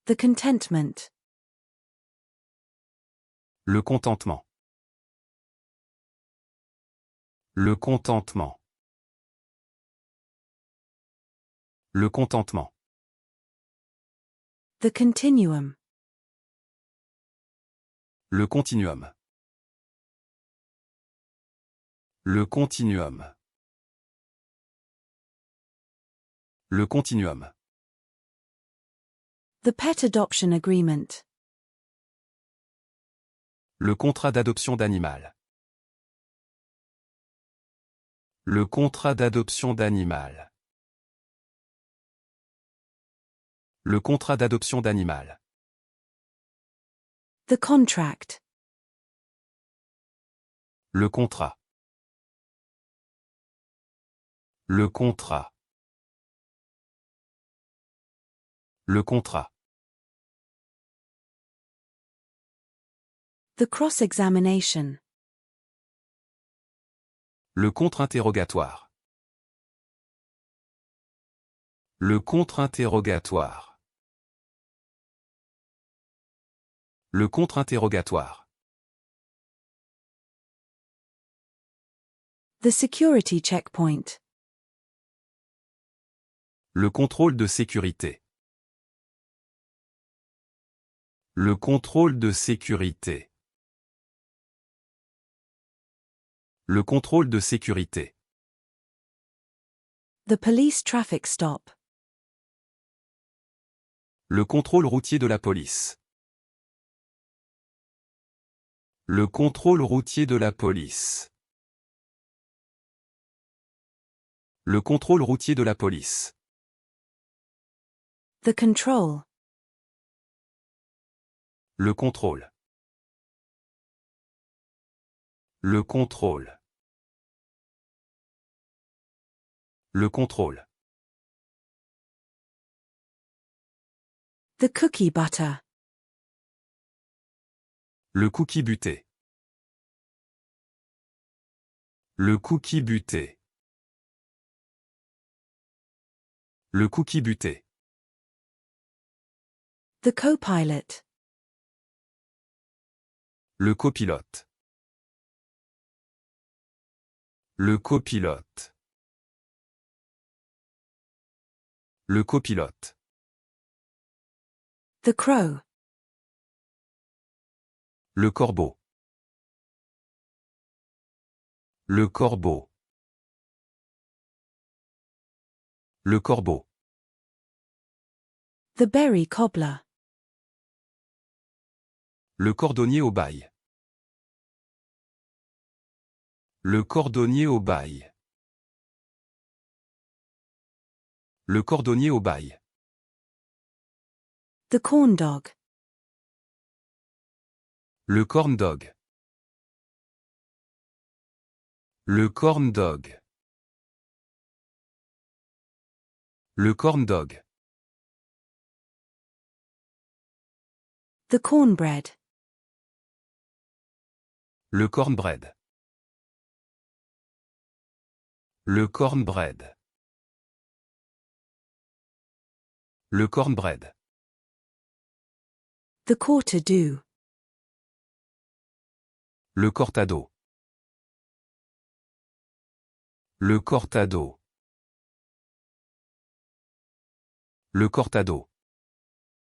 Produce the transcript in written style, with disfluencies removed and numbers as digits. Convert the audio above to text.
The contentment. Le contentement. Le contentement. Le contentement. The continuum. Le continuum. Le continuum. Le continuum. The pet adoption agreement. Le contrat d'adoption d'animal. Le contrat d'adoption d'animal. Le contrat d'adoption d'animal. The contract. Le contrat. Le contrat. Le contrat. The cross-examination. Le contre-interrogatoire. Le contre-interrogatoire. Le contre-interrogatoire. The security checkpoint. Le contrôle de sécurité. Le contrôle de sécurité. Le contrôle de sécurité. The police traffic stop. Le contrôle routier de la police. Le contrôle routier de la police. Le contrôle routier de la police. The control. Le contrôle. Le contrôle. Le contrôle. The cookie butter. Le cookie buté. Le cookie buté. Le cookie buté. The co-pilot. Le copilote. Le copilote. Le copilote. The crow. Le corbeau. Le corbeau. Le corbeau. The berry cobbler. Le cordonnier au bail. Le cordonnier au bail. Le cordonnier au bail. The corn dog. Le corn dog. Le corn dog. Le corn dog. The cornbread. Le cornbread. Le cornbread. Le cornbread. The quarter-do. Le cortado. Le cortado. Le cortado.